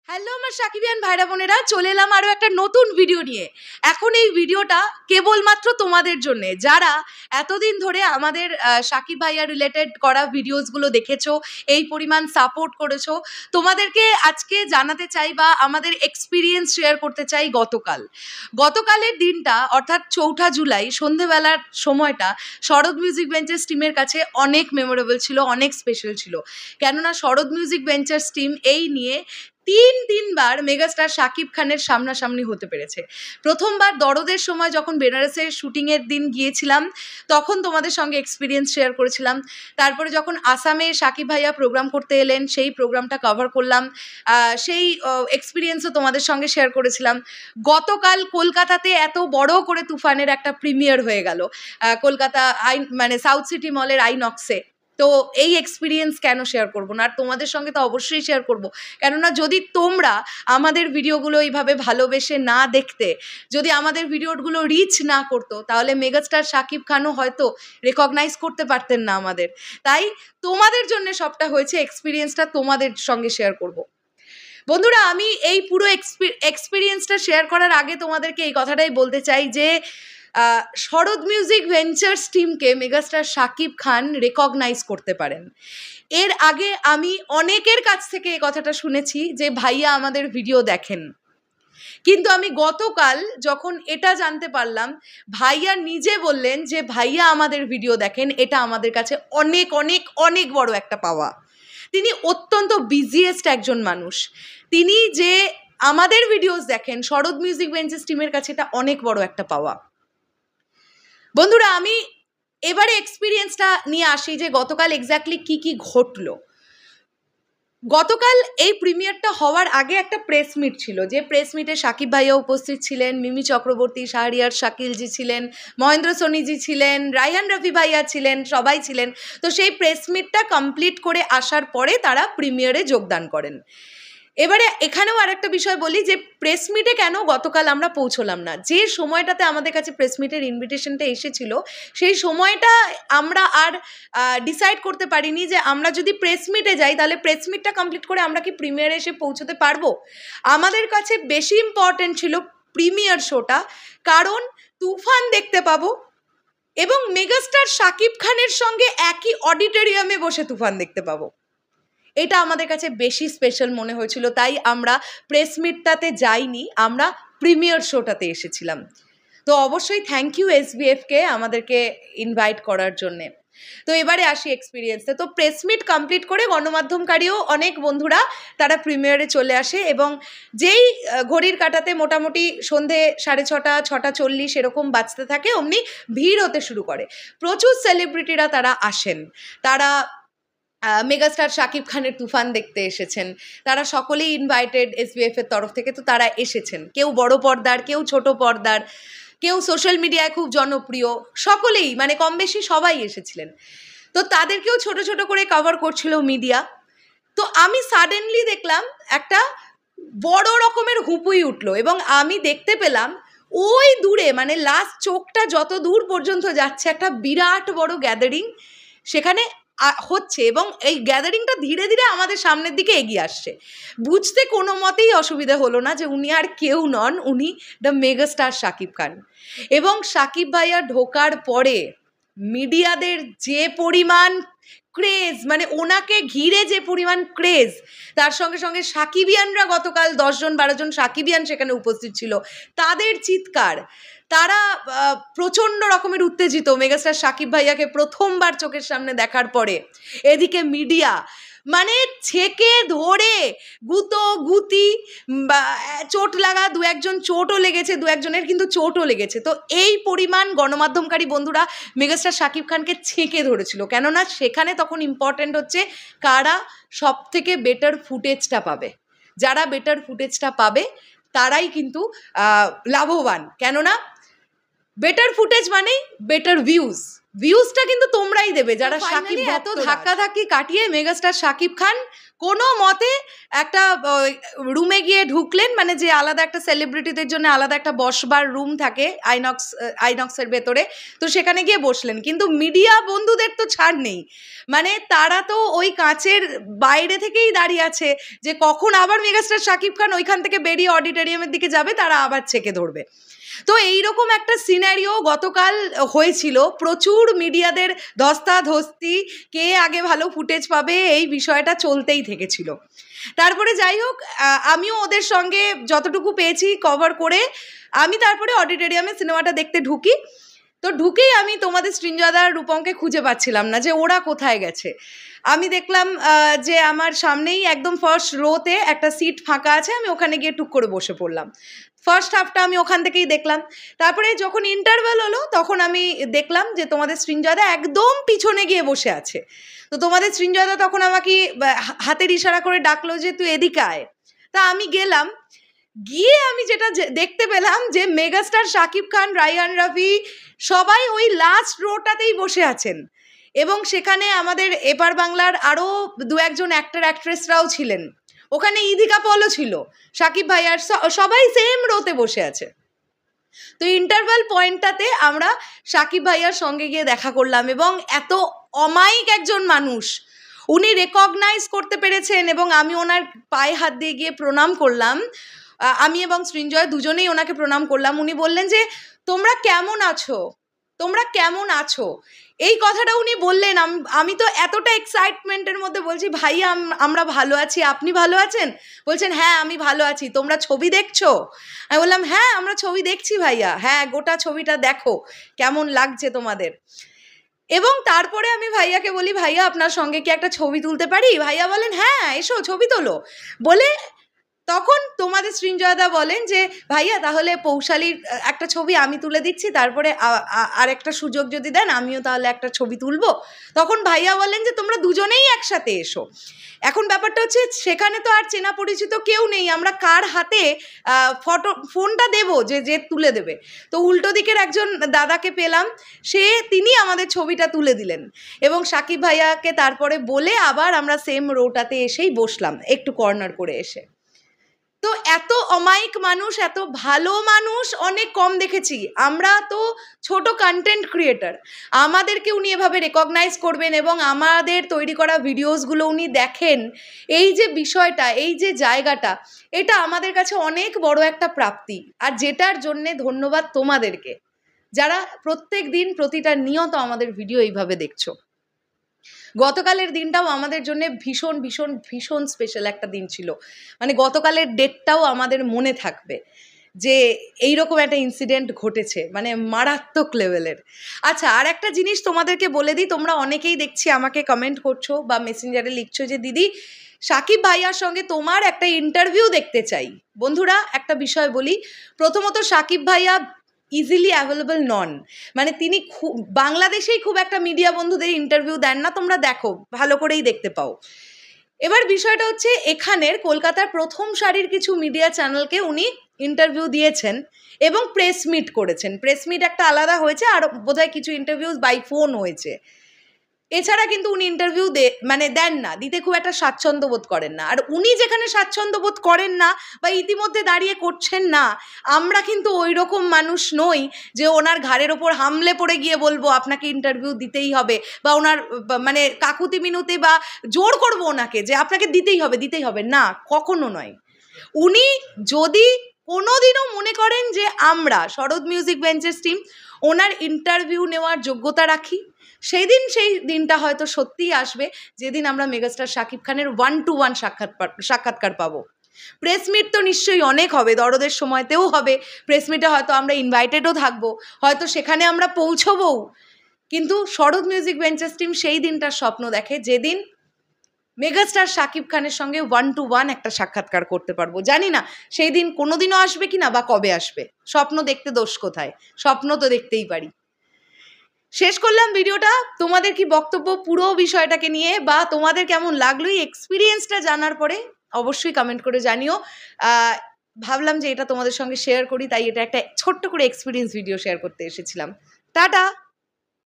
Hello আমার সাকিবিয়ান ভাইরা বোনেরা, চলে এলাম আরও একটা নতুন ভিডিও নিয়ে। এখন এই ভিডিওটা কেবলমাত্র তোমাদের জন্যে, যারা এতদিন ধরে আমাদের সাকিব ভাইয়া রিলেটেড করা ভিডিওসগুলো দেখেছো, এই পরিমাণ সাপোর্ট করেছো। তোমাদেরকে আজকে জানাতে চাই বা আমাদের এক্সপিরিয়েন্স শেয়ার করতে চাই। গতকালের দিনটা অর্থাৎ 4 জুলাই সন্ধেবেলার সময়টা শরৎ মিউজিক বেঞ্চার্স টিমের কাছে অনেক মেমোরেবল ছিল, অনেক স্পেশাল ছিল। কেননা শরৎ মিউজিক বেঞ্চার্স টিম এই নিয়ে তিনবার মেগাস্টার শাকিব খানের সামনাসামনি হতে পেরেছে। প্রথমবার দরদের সময় যখন বেনারসের শুটিংয়ের দিন গিয়েছিলাম, তখন তোমাদের সঙ্গে এক্সপিরিয়েন্স শেয়ার করেছিলাম। তারপরে যখন আসামে শাকিব ভাইয়া প্রোগ্রাম করতে এলেন, সেই প্রোগ্রামটা কভার করলাম, সেই এক্সপিরিয়েন্সও তোমাদের সঙ্গে শেয়ার করেছিলাম। গতকাল কলকাতাতে এত বড় করে তুফানের একটা প্রিমিয়ার হয়ে গেল কলকাতা সাউথ সিটি মলের আইনক্সে। তো এই এক্সপিরিয়েন্স কেন শেয়ার করবো না? আর তোমাদের সঙ্গে তো অবশ্যই শেয়ার করবো, কেননা যদি তোমরা আমাদের ভিডিওগুলো এইভাবে ভালোবেসে না দেখতে, যদি আমাদের ভিডিওগুলো রিচ না করতো, তাহলে মেগাস্টার শাকিব খানও হয়তো রেকগনাইজ করতে পারতেন না আমাদের। তাই তোমাদের জন্য সবটা হয়েছে, এক্সপিরিয়েন্সটা তোমাদের সঙ্গে শেয়ার করব। বন্ধুরা, আমি এই পুরো এক্সপিরিয়েন্সটা শেয়ার করার আগে তোমাদেরকে এই কথাটাই বলতে চাই যে শরৎ মিউজিক ভেঞ্চার্স টিমকে মেগাস্টার শাকিব খান রেকগনাইজ করতে পারেন। এর আগে আমি অনেকের কাছ থেকে এই কথাটা শুনেছি যে ভাইয়া আমাদের ভিডিও দেখেন, কিন্তু আমি গতকাল যখন এটা জানতে পারলাম, ভাইয়া নিজে বললেন যে ভাইয়া আমাদের ভিডিও দেখেন, এটা আমাদের কাছে অনেক অনেক অনেক বড় একটা পাওয়া। তিনি অত্যন্ত বিজিয়েস্ট একজন মানুষ, তিনি যে আমাদের ভিডিওস দেখেন শরৎ মিউজিক বেঞ্চার্স টিমের কাছে, এটা অনেক বড় একটা পাওয়া। বন্ধুরা, আমি এবারে এক্সপিরিয়েন্সটা নিয়ে আসি যে গতকাল এক্স্যাক্টলি কি ঘটলো। গতকাল এই প্রিমিয়ারটা হওয়ার আগে একটা প্রেস মিট ছিল, যে প্রেস মিটে সাকিব ভাইয়া উপস্থিত ছিলেন, মিমি চক্রবর্তী, শাহরিয়ার শাকিলজি ছিলেন, মহেন্দ্র সোনিজি ছিলেন, রায়হান রফি ভাইয়া ছিলেন, সবাই ছিলেন। তো সেই প্রেস মিটটা কমপ্লিট করে আসার পরে তারা প্রিমিয়ারে যোগদান করেন। এবারে এখানেও আরেকটা বিষয় বলি যে প্রেস মিটে কেন গতকাল আমরা পৌঁছলাম না। যে সময়টাতে আমাদের কাছে প্রেস মিটের ইনভিটেশনটা এসেছিল, সেই সময়টা আমরা আর ডিসাইড করতে পারিনি যে আমরা যদি প্রেস মিটে যাই, তাহলে প্রেস মিটটা কমপ্লিট করে আমরা কি প্রিমিয়ারে এসে পৌঁছতে পারবো। আমাদের কাছে বেশি ইম্পর্টেন্ট ছিল প্রিমিয়ার শোটা, কারণ তুফান দেখতে পাবো এবং মেগাস্টার শাকিব খানের সঙ্গে একই অডিটোরিয়ামে বসে তুফান দেখতে পাবো। এটা আমাদের কাছে বেশি স্পেশাল মনে হয়েছিল, তাই আমরা প্রেস মিটটাতে যাইনি, আমরা প্রিমিয়ার শোটাতে এসেছিলাম। তো অবশ্যই থ্যাংক ইউ এসবিএফকে আমাদেরকে ইনভাইট করার জন্যে। তো এবারে আসি এক্সপিরিয়েন্সে। তো প্রেস মিট কমপ্লিট করে গণমাধ্যমকারীও অনেক বন্ধুরা তারা প্রিমিয়ারে চলে আসে, এবং যেই ঘড়ির কাঁটাতে মোটামুটি সন্ধে 6:30, 6:40 এরকম বাজতে থাকে, অমনি ভিড় হতে শুরু করে। প্রচুর সেলিব্রিটিরা তারা আসেন, তারা মেগাস্টার শাকিব খানের তুফান দেখতে এসেছেন। তারা সকলেই ইনভাইটেড এসবিএফ এর তরফ থেকে। তো তারা এসেছেন, কেউ বড় পর্দার, কেউ ছোট পর্দার, কেউ সোশ্যাল মিডিয়ায় খুব জনপ্রিয়, সকলেই কম বেশি সবাই এসেছিলেন। তো তাদেরকেও ছোট ছোট করে কভার করছিল মিডিয়া। তো আমি সাডেনলি দেখলাম একটা বড় রকমের হুপুই উঠলো, এবং আমি দেখতে পেলাম ওই দূরে লাস্ট চোখটা যত দূর পর্যন্ত যাচ্ছে, একটা বিরাট বড় গ্যাদারিং সেখানে হচ্ছে, এবং এই গ্যাদারিংটা ধীরে ধীরে আমাদের সামনের দিকে এগিয়ে আসছে। বুঝতে কোনো মতেই অসুবিধা হলো না যে উনি আর কেউ নন, উনি দ্য মেগাস্টার শাকিব খান। এবং শাকিব ভাইয়া ঢোকার পরে মিডিয়াদের যে পরিমাণ ক্রেজ, ওনাকে ঘিরে যে পরিমাণ ক্রেজ, তার সঙ্গে সঙ্গে সাকিবিয়ানরা গতকাল 10-12 জন সাকিবিয়ান সেখানে উপস্থিত ছিল, তাদের চিৎকার, তারা প্রচণ্ড রকমের উত্তেজিত মেগাস্টার শাকিব ভাইয়াকে প্রথমবার চোখের সামনে দেখার পরে। এদিকে মিডিয়া ছেকে ধরে গুতি, চোট লাগা, 2-1 চোটও লেগেছে, 2-1 কিন্তু চোটও লেগেছে। তো এই পরিমাণ গণমাধ্যমকারী বন্ধুরা মেগাস্টার শাকিব খানকে ছেঁকে ধরেছিল, কেননা সেখানে তখন ইম্পর্ট্যান্ট হচ্ছে কারা সব থেকে বেটার ফুটেজটা পাবে। যারা বেটার ফুটেজটা পাবে তারাই কিন্তু লাভবান, কেননা বেটার ফুটেজ মানেই বেটার ভিউজটা কিন্তু তোমরাই দেবে যারা শাকিব এত ধাক্কাধাক্কি কাটিয়ে মেগাস্টার শাকিব খান কোনো মতে একটা রুমে গিয়ে ঢুকলেন, মানে যে আলাদা একটা সেলিব্রিটিদের জন্য আলাদা একটা বসবার রুম থাকে আইনক্সের ভেতরে, তো সেখানে গিয়ে বসলেন। কিন্তু মিডিয়া বন্ধুদের তো ছাড় নেই, মানে তারা তো ওই কাঁচের বাইরে থেকেই দাঁড়িয়ে আছে যে কখন আবার মেগাস্টার শাকিব খান ওইখান থেকে বেরিয়ে অডিটোরিয়ামের দিকে যাবে, তারা আবার চেকে ধরবে। তো এইরকম একটা সিনারিও গতকাল হয়েছিল, প্রচুর মিডিয়াদের ধস্তাধস্তি, কে আগে ভালো ফুটেজ পাবে এই বিষয়টা চলতেই থেকেছিল। তারপরে যাই হোক, আমিও ওদের সঙ্গে যতটুকু পেয়েছি কভার করে আমি তারপরে অডিটোরিয়ামে সিনেমাটা দেখতে ঢুকি। তো ঢুকেই আমি তোমাদের সৃঞ্জয়দার রূপমকে খুঁজে পাচ্ছিলাম না যে ওরা কোথায় গেছে। আমি দেখলাম যে আমার সামনেই একদম ফার্স্ট রোতে একটা সিট ফাঁকা আছে, আমি ওখানে গিয়ে টুক করে বসে পড়লাম। ফার্স্ট হাফটা আমি ওখান থেকেই দেখলাম। তারপরে যখন ইন্টারভেল হলো তখন আমি দেখলাম যে তোমাদের সৃঞ্জয়দা একদম পিছনে গিয়ে বসে আছে। তো তোমাদের সৃঞ্জয়দা তখন আমাকে হাতের ইশারা করে ডাকলো যে তুই এদিকে আয়। তা আমি গেলাম, গিয়ে আমি যেটা দেখতে পেলাম যে মেগাস্টার শাকিব খান, রায়হান রাফি সবাই ওই লাস্ট রোটাতেই বসে আছেন, এবং সেখানে আমাদের এপার বাংলার আরও দু একজন অ্যাক্টর অ্যাক্ট্রেসরাও ছিলেন, ওখানে ইদিকা পলও ছিল, শাকিব ভাই, আর সবাই সেম রোতে বসে আছে। তো ইন্টারভেল পয়েন্টটাতে আমরা শাকিব ভাইয়ার সঙ্গে গিয়ে দেখা করলাম, এবং এত অমায়িক একজন মানুষ, উনি রেকগনাইজ করতে পেরেছেন, এবং আমি ওনার পায়ে হাত দিয়ে গিয়ে প্রণাম করলাম। আমি এবং সৃঞ্জয় দুজনেই ওনাকে প্রণাম করলাম। উনি বললেন যে তোমরা কেমন আছো, তোমরা কেমন আছো, এই কথাটা উনি বললেন। আমি তো এতটা এক্সাইটমেন্টের মধ্যে বলছি ভাইয়া আমরা ভালো আছি, আপনি ভালো আছেন? বলছেন হ্যাঁ আমি ভালো আছি, তোমরা ছবি দেখছো? আমি বললাম হ্যাঁ আমরা ছবি দেখছি ভাইয়া, হ্যাঁ গোটা ছবিটা দেখো, কেমন লাগছে তোমাদের। এবং তারপরে আমি ভাইয়াকে বলি ভাইয়া আপনার সঙ্গে কি একটা ছবি তুলতে পারি? ভাইয়া বলেন হ্যাঁ এসো ছবি তোলো। বলে তখন তোমাদের সৃঞ্জয়দা বলেন যে ভাইয়া তাহলে পৌশালীর একটা ছবি আমি তুলে দিচ্ছি, তারপরে আর একটা সুযোগ যদি দেন আমিও তাহলে একটা ছবি তুলবো। তখন ভাইয়া বলেন যে তোমরা দুজনেই একসাথে এসো। এখন ব্যাপারটা হচ্ছে সেখানে তো আর চেনা পরিচিত কেউ নেই, আমরা কার হাতে ফোনটা দেবো যে তুলে দেবে? তো উল্টো দিকের একজন দাদাকে পেলাম, তিনি আমাদের ছবিটা তুলে দিলেন, এবং শাকিব ভাইয়াকে তারপরে বলে আবার আমরা সেম রোটাতে এসেই বসলাম একটু কর্নার করে এসে। তো এত অমায়িক মানুষ, এত ভালো মানুষ অনেক কম দেখেছি। আমরা তো ছোট কন্টেন্ট ক্রিয়েটার, আমাদেরকে উনি এভাবে রেকগনাইজ করবেন এবং আমাদের তৈরি করা ভিডিওসগুলো উনি দেখেন, এই যে বিষয়টা, এই যে জায়গাটা, এটা আমাদের কাছে অনেক বড় একটা প্রাপ্তি। আর যেটার জন্যে ধন্যবাদ তোমাদেরকে, যারা প্রত্যেক দিন প্রতিটা নিয়ত আমাদের ভিডিও এইভাবে দেখছো। গতকালের দিনটাও আমাদের জন্য ভীষণ ভীষণ ভীষণ স্পেশাল একটা দিন ছিল, মানে গতকালের ডেটটাও আমাদের মনে থাকবে যে এইরকম একটা ইনসিডেন্ট ঘটেছে, মানে মারাত্মক লেভেলের। আচ্ছা, আর একটা জিনিস তোমাদেরকে বলে দিই, তোমরা অনেকেই দেখছি আমাকে কমেন্ট করছো বা মেসেঞ্জারে লিখছো যে দিদি শাকিব ভাইয়ার সঙ্গে তোমার একটা ইন্টারভিউ দেখতে চাই। বন্ধুরা একটা বিষয় বলি, প্রথমত শাকিব ভাইয়া ইজিলি অ্যাভেলেবল নন, মানে তিনি বাংলাদেশেই খুব একটা মিডিয়া বন্ধুদের ইন্টারভিউ দেন না, তোমরা দেখো ভালো করেই দেখতে পাও। এবার বিষয়টা হচ্ছে এখানের কলকাতার প্রথম সারির কিছু মিডিয়া চ্যানেলকে উনি ইন্টারভিউ দিয়েছেন এবং প্রেস মিট করেছেন। প্রেস মিট একটা আলাদা হয়েছে, আর বোধহয় কিছু ইন্টারভিউজ বাই ফোন হয়েছে। এছাড়া কিন্তু উনি ইন্টারভিউ দেন না, দিতে খুব একটা স্বাচ্ছন্দ্য বোধ করেন না। আর উনি যেখানে স্বাচ্ছন্দ্য বোধ করেন না বা ইতিমধ্যে দাঁড়িয়ে করছেন না, আমরা কিন্তু ওই রকম মানুষ নই যে ওনার ঘাড়ের ওপর হামলে পড়ে গিয়ে বলবো আপনাকে ইন্টারভিউ দিতেই হবে, বা ওনার মানে কাকুতি মিনতি বা জোর করবো ওনাকে যে আপনাকে দিতেই হবে না, কখনো নয়। উনি যদি কোনোদিনও মনে করেন যে আমরা শরৎ মিউজিক বেঞ্চেস টিম ওনার ইন্টারভিউ নেওয়ার যোগ্যতা রাখি, সেই দিনটা হয়তো সত্যিই আসবে যেদিন আমরা মেগাস্টার শাকিব খানের 1-to-1 সাক্ষাৎকার পাবো। প্রেস মিট তো নিশ্চয়ই অনেক হবে, দরদের সময়তেও হবে, প্রেস মিটে হয়তো আমরা ইনভাইটেডও থাকবো, হয়তো সেখানে আমরা পৌঁছবও। কিন্তু শরৎ মিউজিক বেঞ্চেস টিম সেই দিনটার স্বপ্ন দেখে যেদিন মেগাস্টার শাকিব খানের সঙ্গে 1-to-1 একটা সাক্ষাৎকার করতে পারবো। জানি না সেই দিন কোনোদিনও আসবে কিনা বা কবে আসবে, স্বপ্ন দেখতে দোষ কোথায়, স্বপ্ন তো দেখতেই পারি। শেষ করলাম ভিডিওটা। তোমাদের কি বক্তব্য পুরো বিষয়টাকে নিয়ে, বা তোমাদের কেমন লাগলো এই এক্সপিরিয়েন্সটা জানার পরে অবশ্যই কমেন্ট করে জানিও। ভাবলাম যে এটা তোমাদের সঙ্গে শেয়ার করি, তাই এটা একটা ছোট্ট করে এক্সপিরিয়েন্স ভিডিও শেয়ার করতে এসেছিলাম। টাটা।